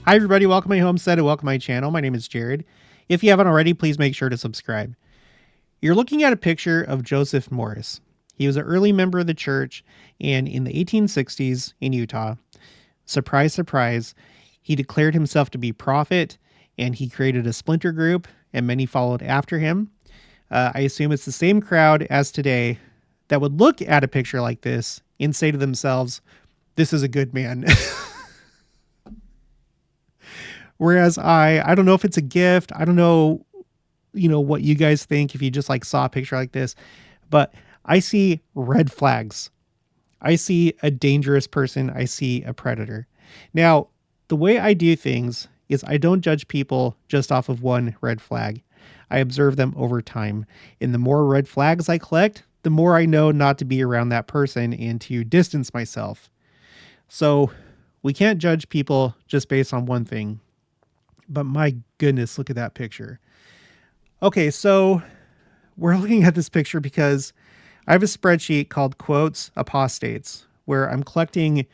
Hi, everybody. Welcome to my homestead and welcome to my channel. My name is Jared. If you haven't already, please make sure to subscribe. You're looking at a picture of Joseph Morris. He was an early member of the church, and in the 1860s in Utah, surprise, surprise, he declared himself to be prophet, and he created a splinter group, and many followed after him. I assume it's the same crowd as today that would look at a picture like this and say to themselves, this is a good man. Whereas I don't know if it's a gift. I don't know, what you guys think if you just like saw a picture like this, but I see red flags. I see a dangerous person. I see a predator. Now, the way I do things is I don't judge people just off of one red flag. I observe them over time. And the more red flags I collect, the more I know not to be around that person and to distance myself. So we can't judge people just based on one thing. But my goodness, look at that picture. Okay, so we're looking at this picture because I have a spreadsheet called Quotes Apostates, where I'm collecting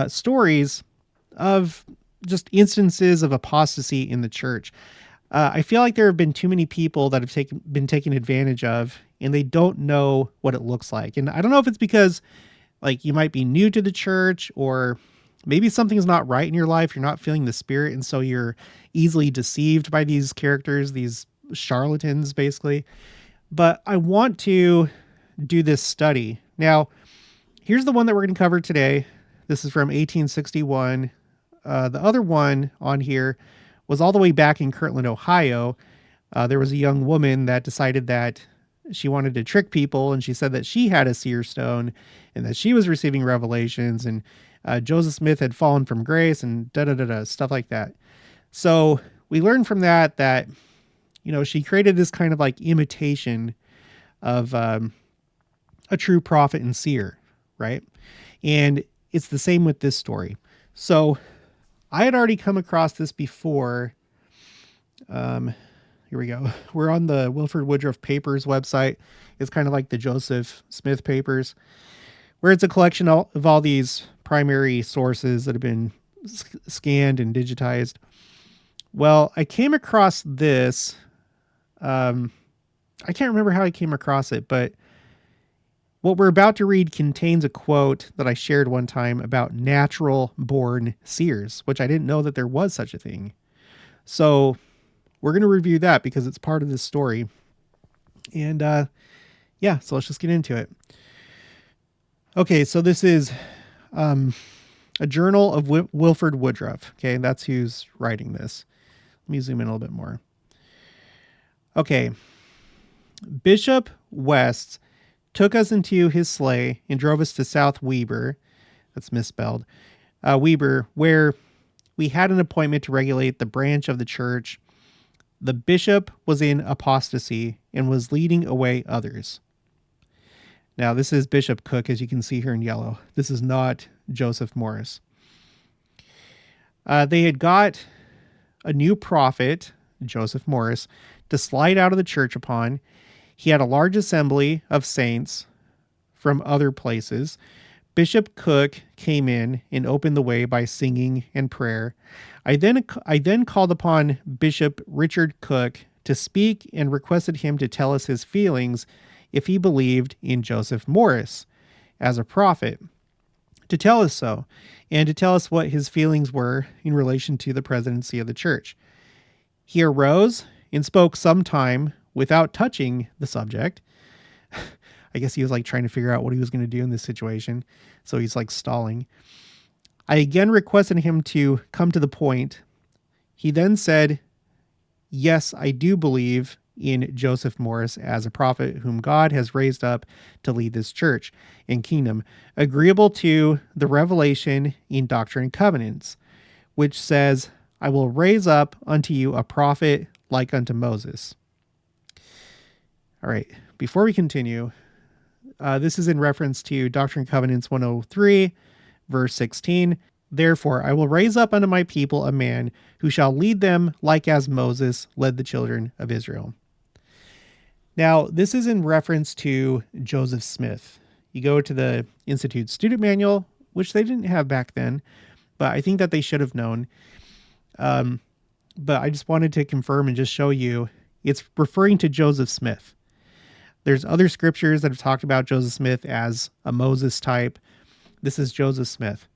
stories of just instances of apostasy in the church. I feel like there have been too many people that have been taken advantage of, and they don't know what it looks like. And I don't know if it's because like you might be new to the church, or maybe something's not right in your life. You're not feeling the spirit. And so you're easily deceived by these characters, these charlatans, basically. But I want to do this study. Now, here's the one that we're going to cover today. This is from 1861. The other one on here was all the way back in Kirtland, Ohio. There was a young woman that decided that she wanted to trick people. And she said that she had a seer stone and that she was receiving revelations, and Joseph Smith had fallen from grace and stuff like that. So we learned from that, she created this kind of like imitation of a true prophet and seer, right? And it's the same with this story. So I had already come across this before. Here we go. We're on the Wilford Woodruff Papers website. It's kind of like the Joseph Smith Papers, where it's a collection of all these primary sources that have been scanned and digitized. Well, I came across this. I can't remember how I came across it, but what we're about to read contains a quote that I shared one time about natural born seers, which I didn't know that there was such a thing. So we're going to review that because it's part of this story. And so let's just get into it. Okay, so this is a journal of Wilford Woodruff. Okay, that's who's writing this. Let me zoom in a little bit more. Okay. Bishop West took us into his sleigh and drove us to South Weber. That's misspelled. Weber, where we had an appointment to regulate the branch of the church. The bishop was in apostasy and was leading away others. Now, this is Bishop Cook, as you can see here in yellow. This is not Joseph Morris. They had got a new prophet, Joseph Morris, to slide out of the church upon. He had a large assembly of saints from other places. Bishop Cook came in and opened the way by singing and prayer. I then called upon Bishop Richard Cook to speak and requested him to tell us his feelings if he believed in Joseph Morris as a prophet, to tell us so, and to tell us what his feelings were in relation to the presidency of the church. He arose and spoke some time without touching the subject. I guess he was like trying to figure out what he was going to do in this situation. So he's like stalling. I again requested him to come to the point. He then said, "Yes, I do believe in Joseph Morris as a prophet whom God has raised up to lead this church and kingdom, agreeable to the revelation in Doctrine and Covenants, which says, I will raise up unto you a prophet like unto Moses." All right, before we continue, this is in reference to Doctrine and Covenants 103, verse 16. Therefore, I will raise up unto my people a man who shall lead them like as Moses led the children of Israel. Now, this is in reference to Joseph Smith. You go to the Institute student manual, which they didn't have back then, but I think that they should have known. But I just wanted to confirm and just show you it's referring to Joseph Smith. There's other scriptures that have talked about Joseph Smith as a Moses type. This is Joseph Smith.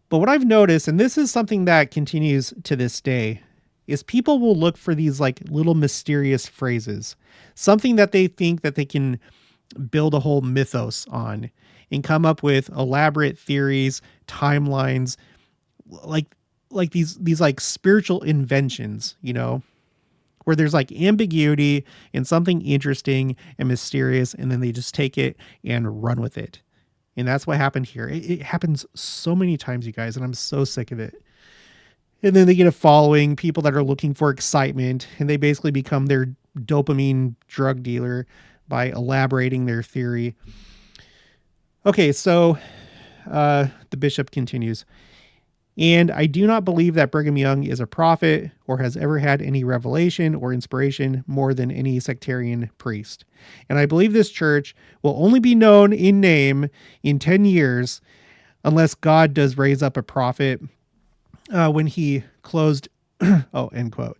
But what I've noticed, and this is something that continues to this day, is people will look for these like little mysterious phrases, something that they think that they can build a whole mythos on and come up with elaborate theories, timelines, like these like spiritual inventions, you know, where there's like ambiguity and something interesting and mysterious, and then they just take it and run with it. And that's what happened here. It happens so many times, you guys, and I'm so sick of it. And then they get a following, people that are looking for excitement, and they basically become their dopamine drug dealer by elaborating their theory. Okay, so the bishop continues. And I do not believe that Brigham Young is a prophet or has ever had any revelation or inspiration more than any sectarian priest. And I believe this church will only be known in name in 10 years unless God does raise up a prophet. When he closed, end quote.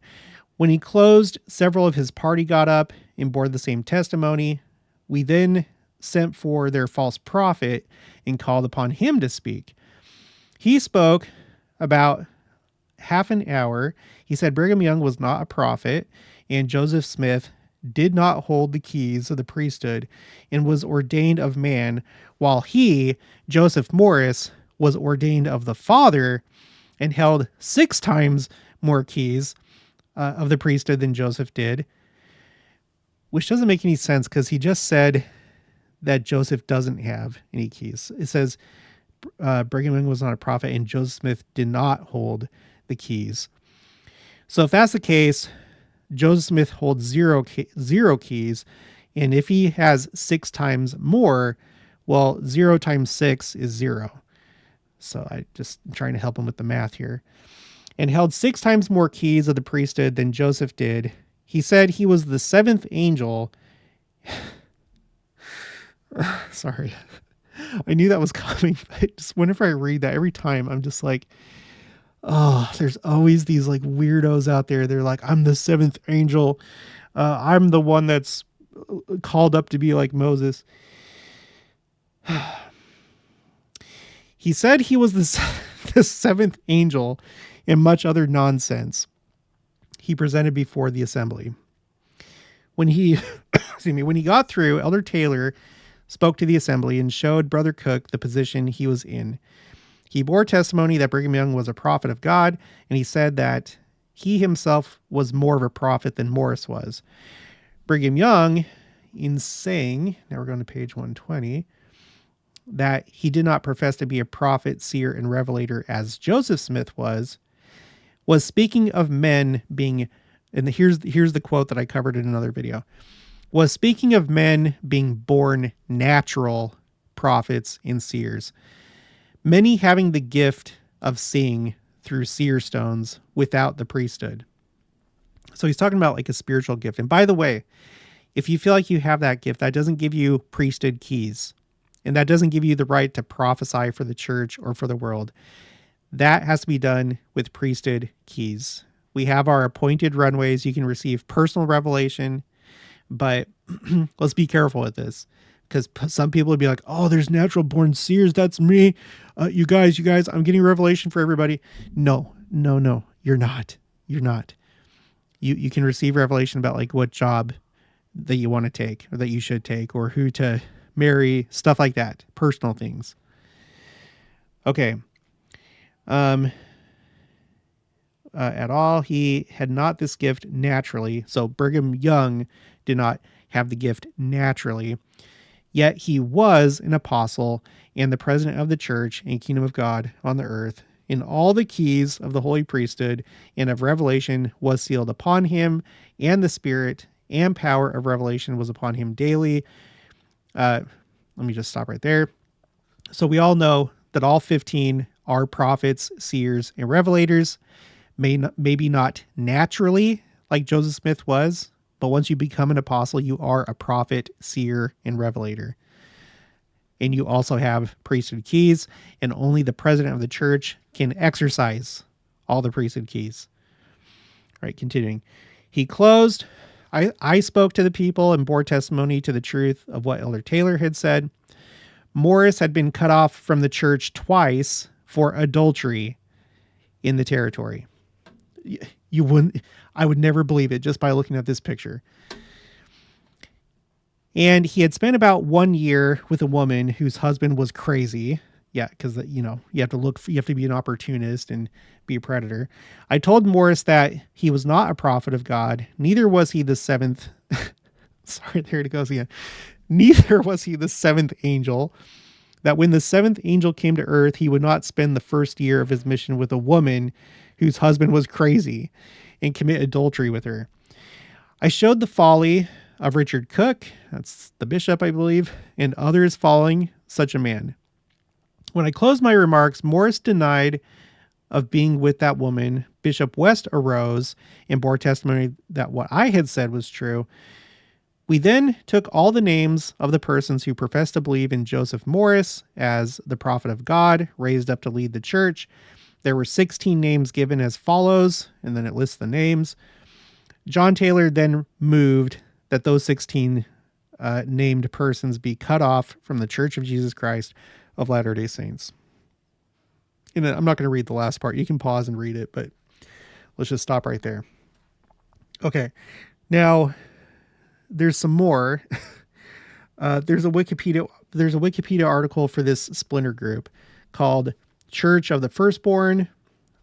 When he closed, several of his party got up and bore the same testimony. We then sent for their false prophet and called upon him to speak. He spoke about half an hour. He said Brigham Young was not a prophet and Joseph Smith did not hold the keys of the priesthood and was ordained of man, while he, Joseph Morris, was ordained of the Father and held 6 times more keys of the priesthood than Joseph did, which doesn't make any sense because he just said that Joseph doesn't have any keys. It says Brigham Young was not a prophet and Joseph Smith did not hold the keys. So if that's the case, Joseph Smith holds zero keys. And if he has 6 times more, well, 0 times 6 is 0. So I'm trying to help him with the math here. And held 6 times more keys of the priesthood than Joseph did. He said he was the 7th angel. Sorry. I knew that was coming, but just whenever I read that, every time I'm just like, oh, there's always these like weirdos out there. They're like, I'm the 7th angel. I'm the one that's called up to be like Moses. He said he was the 7th angel and much other nonsense he presented before the assembly. When he, when he got through, Elder Taylor spoke to the assembly and showed Brother Cook the position he was in. He bore testimony that Brigham Young was a prophet of God, and he said that he himself was more of a prophet than Morris was. Brigham Young, in saying, now we're going to page 120, that he did not profess to be a prophet, seer, and revelator as Joseph Smith was speaking of men being, and here's the quote that I covered in another video, was speaking of men being born natural prophets and seers, many having the gift of seeing through seer stones without the priesthood. So he's talking about like a spiritual gift. And by the way, if you feel like you have that gift, that doesn't give you priesthood keys. And that doesn't give you the right to prophesy for the church or for the world. That has to be done with priesthood keys. We have our appointed runways. You can receive personal revelation, but let's be careful with this because some people would be like, oh, there's natural born seers. That's me. You guys, I'm getting revelation for everybody. No, you're not. You're not. You can receive revelation about like what job that you want to take or that you should take or who to marry, stuff like that, personal things. Okay. At all, he had not this gift naturally. So Brigham Young did not have the gift naturally, yet he was an apostle and the president of the church and kingdom of God on the earth. And all the keys of the holy priesthood and of revelation was sealed upon him, and the spirit and power of revelation was upon him daily. Let me just stop right there. So we all know that all 15 are prophets, seers, and revelators. Maybe not naturally like Joseph Smith was, but once you become an apostle, you are a prophet, seer, and revelator. And you also have priesthood keys, and only the president of the church can exercise all the priesthood keys. All right, continuing. He closed. I spoke to the people and bore testimony to the truth of what Elder Taylor had said. Morris had been cut off from the church twice for adultery in the territory. You wouldn't, I would never believe it just by looking at this picture. And he had spent about 1 year with a woman whose husband was crazy. Yeah, because, you have to be an opportunist and be a predator. I told Morris that he was not a prophet of God. Neither was he the seventh. Sorry, there it goes again. Neither was he the seventh angel. That when the seventh angel came to earth, he would not spend the first year of his mission with a woman whose husband was crazy and commit adultery with her. I showed the folly of Richard Cook, that's the bishop, I believe, and others following such a man. When I closed my remarks, Morris denied of being with that woman. Bishop West arose and bore testimony that what I had said was true. We then took all the names of the persons who professed to believe in Joseph Morris as the prophet of God, raised up to lead the church. There were 16 names given as follows, and then it lists the names. John Taylor then moved that those 16 named persons be cut off from the Church of Jesus Christ of Latter-day Saints. And I'm not going to read the last part. You can pause and read it, but let's just stop right there. Okay. Now, there's some more. There's a Wikipedia article for this splinter group called Church of the Firstborn,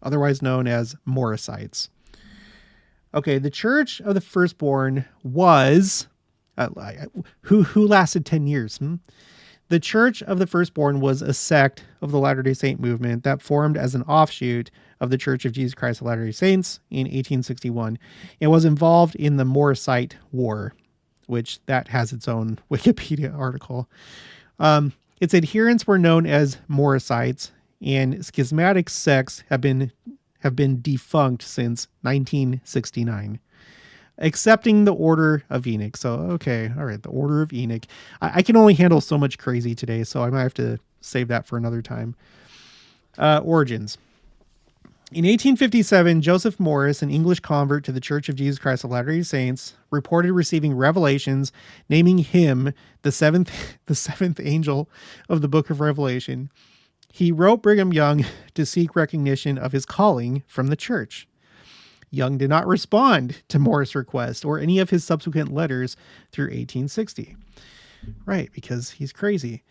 otherwise known as Morrisites. Okay, the Church of the Firstborn was who lasted 10 years. The Church of the Firstborn was a sect of the Latter-day Saint movement that formed as an offshoot of the Church of Jesus Christ of Latter-day Saints in 1861. It was involved in the Morrisite War, which that has its own Wikipedia article. Its adherents were known as Morrisites, and schismatic sects have been defunct since 1969. Excepting the Order of Enoch. So, okay, all right, the Order of Enoch. I can only handle so much crazy today, so I might have to save that for another time. Origins. In 1857, Joseph Morris, an English convert to the Church of Jesus Christ of Latter-day Saints, reported receiving revelations naming him the seventh angel of the book of Revelation. He wrote Brigham Young to seek recognition of his calling from the church. Young did not respond to Morris' request or any of his subsequent letters through 1860. Right, because he's crazy.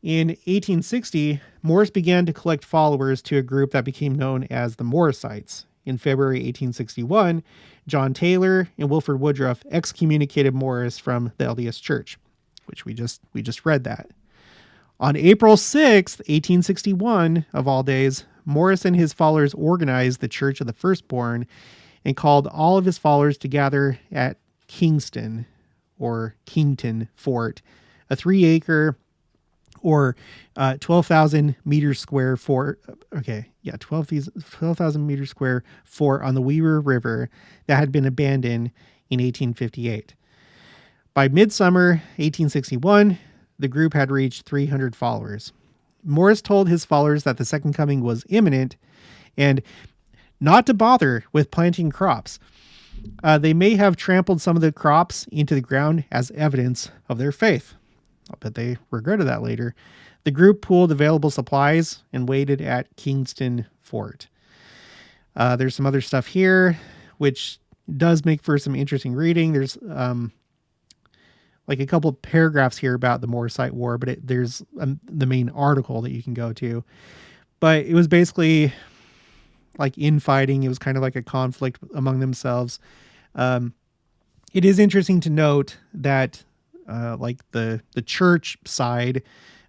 In 1860, Morris began to collect followers to a group that became known as the Morrisites. In February 1861, John Taylor and Wilford Woodruff excommunicated Morris from the LDS Church, which we just read that. On April 6th, 1861, of all days, Morris and his followers organized the Church of the Firstborn and called all of his followers to gather at Kingston or Kington Fort, a 3-acre or 12,000 meters square fort. 12,000 meters square fort on the Weaver River that had been abandoned in 1858. By midsummer 1861, the group had reached 300 followers. Morris told his followers that the second coming was imminent and not to bother with planting crops. They may have trampled some of the crops into the ground as evidence of their faith. I'll bet they regretted that later. The group pooled available supplies and waited at Kingston Fort. There's some other stuff here, which does make for some interesting reading. There's like a couple of paragraphs here about the Morrisite War, but there's the main article that you can go to. But it was basically like infighting. It was kind of like a conflict among themselves. It is interesting to note that like the church side,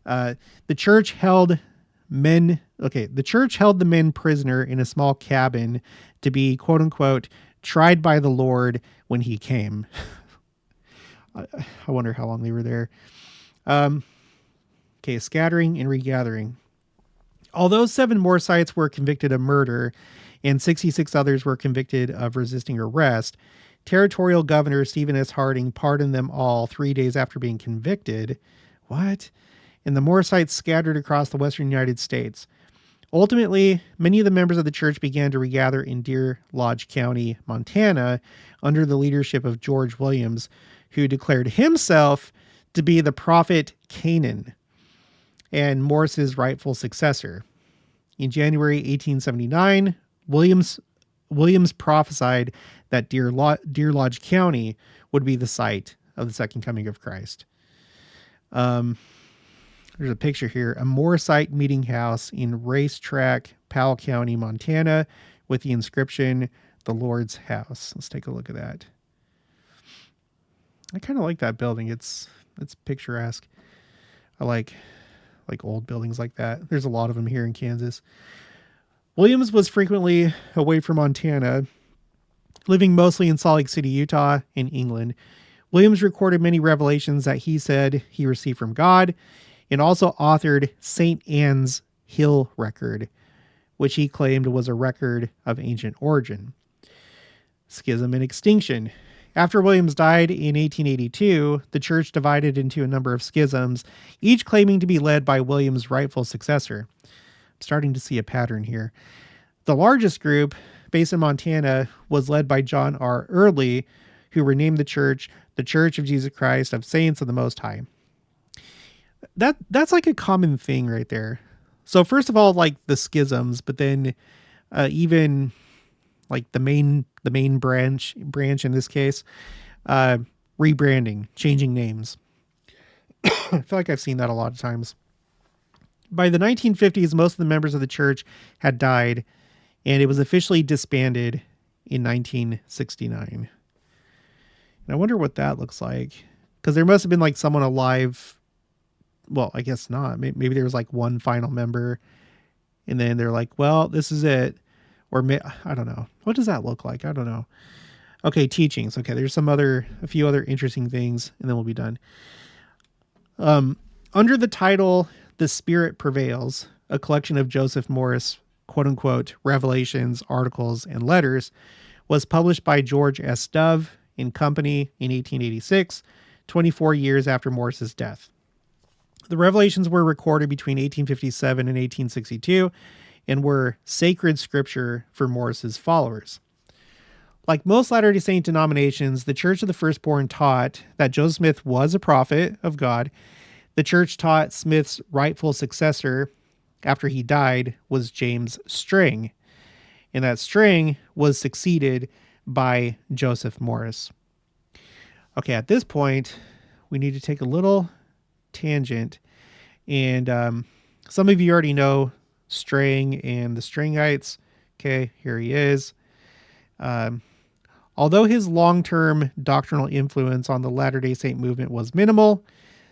the church held the men prisoner in a small cabin to be, quote unquote, tried by the Lord when he came. I wonder how long they were there. Scattering and regathering. Although 7 Morrisites were convicted of murder and 66 others were convicted of resisting arrest, Territorial Governor Stephen S. Harding pardoned them all 3 days after being convicted. What? And the Morrisites scattered across the western United States. Ultimately, many of the members of the church began to regather in Deer Lodge County, Montana, under the leadership of George Williams, who declared himself to be the prophet Canaan and Morris's rightful successor. In January 1879, Williams prophesied that Deer Lodge County would be the site of the second coming of Christ. There's a picture here, a Morrisite meeting house in Racetrack, Powell County, Montana, with the inscription, "The Lord's House." Let's take a look at that. I kind of like that building. It's picturesque. I like old buildings like that. There's a lot of them here in Kansas. Williams was frequently away from Montana, living mostly in Salt Lake City, Utah, and England. Williams recorded many revelations that he said he received from God, and also authored St. Anne's Hill Record, which he claimed was a record of ancient origin. Schism and extinction. After Williams died in 1882, the church divided into a number of schisms, each claiming to be led by Williams' rightful successor. I'm starting to see a pattern here. The largest group, based in Montana, was led by John R. Early, who renamed the Church of Jesus Christ of Saints of the Most High. That's like a common thing right there. So first of all, like the schisms, but then even like the main branch in this case, rebranding, changing names. I feel like I've seen that a lot of times. By the 1950s, most of the members of the church had died, and it was officially disbanded in 1969. And I wonder what that looks like, because there must have been like someone alive. Well, I guess not. Maybe there was like one final member, and then they're like, well, this is it. Or I don't know. What does that look like? I don't know. Okay, teachings. Okay, there's a few other interesting things, and then we'll be done. Under the title, "The Spirit Prevails," a collection of Joseph Morris, quote unquote, revelations, articles, and letters, was published by George S. Dove and Company in 1886, 24 years after Morris's death. The revelations were recorded between 1857 and 1862 and were sacred scripture for Morris's followers. Like most Latter-day Saint denominations, the Church of the Firstborn taught that Joseph Smith was a prophet of God. The church taught Smith's rightful successor after he died was James String, and that String was succeeded by Joseph Morris. Okay, at this point, we need to take a little tangent, and some of you already know String and the Stringites. Okay, here he is. Although his long-term doctrinal influence on the Latter-day Saint movement was minimal,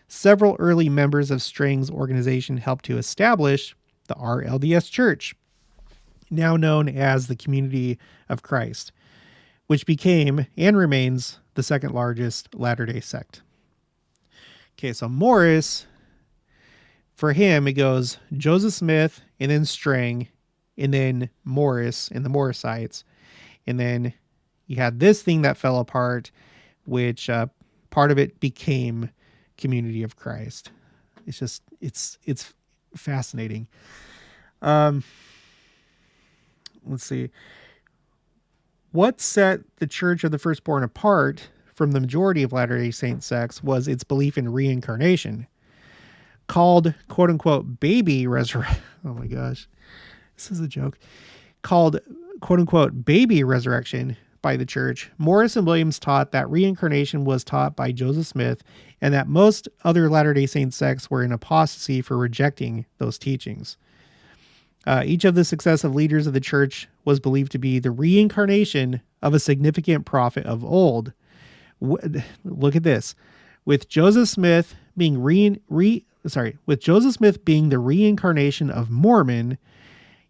several early members of String's organization helped to establish the RLDS Church, now known as the Community of Christ, which became and remains the second largest Latter-day sect. Okay, so Morris, for him, it goes Joseph Smith and then String and then Morris and the Morrisites. And then you had this thing that fell apart, which part of it became Community of Christ. It's just, it's fascinating. Let's see. What set the Church of the Firstborn apart from the majority of Latter-day Saint sects was its belief in reincarnation. Called, quote unquote, baby resurrection. Oh my gosh. This is a joke. Called, quote unquote, baby resurrection by the church, Morris and Williams taught that reincarnation was taught by Joseph Smith and that most other Latter-day Saint sects were in apostasy for rejecting those teachings. Each of the successive leaders of the church was believed to be the reincarnation of a significant prophet of old. Look at this. With Joseph Smith being with Joseph Smith being the reincarnation of Mormon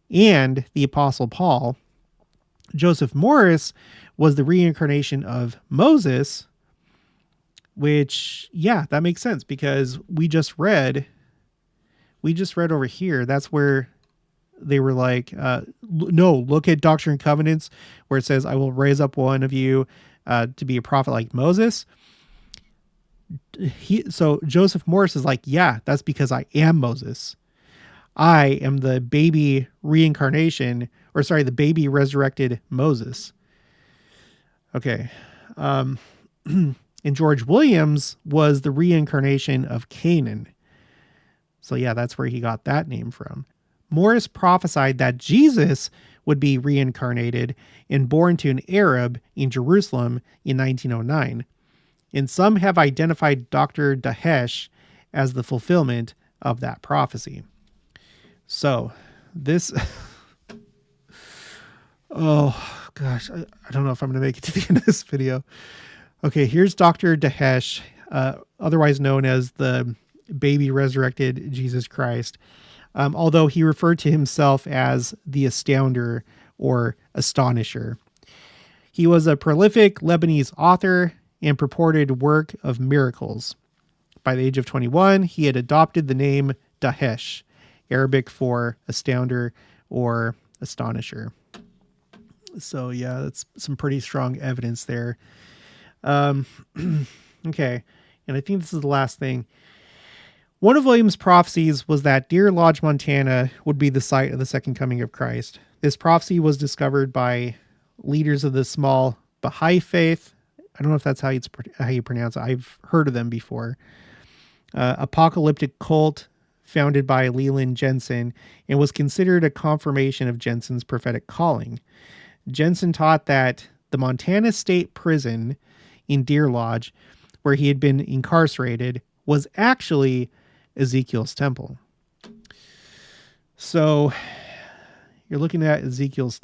and the Apostle Paul, Joseph Morris was the reincarnation of Moses, which, yeah, that makes sense because we just read over here. That's where they were like, no, look at Doctrine and Covenants where it says, I will raise up one of you to be a prophet like Moses. So Joseph Morris is like, yeah, that's because I am Moses. I am the baby reincarnation, or sorry, the baby resurrected Moses. Okay. And George Williams was the reincarnation of Canaan. So yeah, that's where he got that name from. Morris prophesied that Jesus would be reincarnated and born to an Arab in Jerusalem in 1909. And some have identified Dr. Dahesh as the fulfillment of that prophecy. So this, oh gosh, I don't know if I'm going to make it to the end of this video. Okay, here's Dr. Dahesh, otherwise known as the baby resurrected Jesus Christ. Although he referred to himself as the Astounders or Astonisher. He was a prolific Lebanese author and purported work of miracles. By the age of 21, he had adopted the name Dahesh, Arabic for Astounders or Astonisher. So yeah, that's some pretty strong evidence there. Okay, and I think this is the last thing. One of Williams' prophecies was that Deer Lodge, Montana would be the site of the second coming of Christ. This prophecy was discovered by leaders of the small Baha'i faith. I don't know if that's how you pronounce it. I've heard of them before. Apocalyptic cult founded by Leland Jensen, and was considered a confirmation of Jensen's prophetic calling. Jensen taught that the Montana State Prison in Deer Lodge, where he had been incarcerated, was actually Ezekiel's temple. So you're looking at Ezekiel's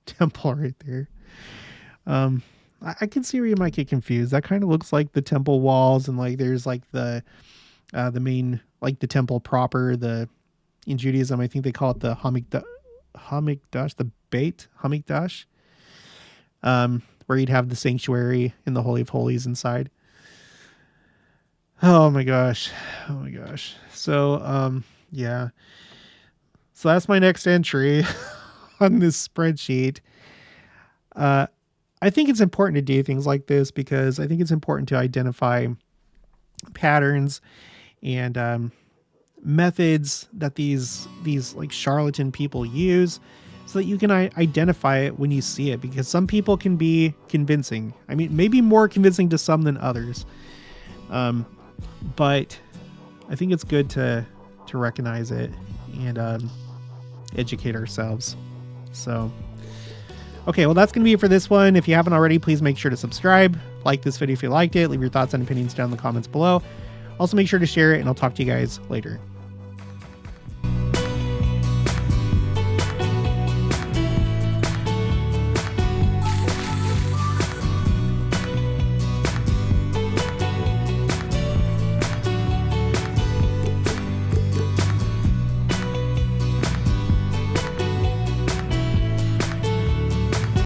temple right there. I can see where you might get confused. That kind of looks like the temple walls, and like there's like the main, like the temple proper. In Judaism, I think they call it the Hamikdash, the Beit Hamikdash, where you'd have the sanctuary in the Holy of Holies inside. Oh my gosh. So, yeah. So that's my next entry on this spreadsheet. I think it's important to do things like this because I think it's important to identify patterns and methods that these like charlatan people use so that you can identify it when you see it, because some people can be convincing. I mean, maybe more convincing to some than others. But I think it's good to recognize it and educate ourselves. So, okay, well, that's going to be it for this one. If you haven't already, please make sure to subscribe, like this video if you liked it, leave your thoughts and opinions down in the comments below. Also, make sure to share it, and I'll talk to you guys later.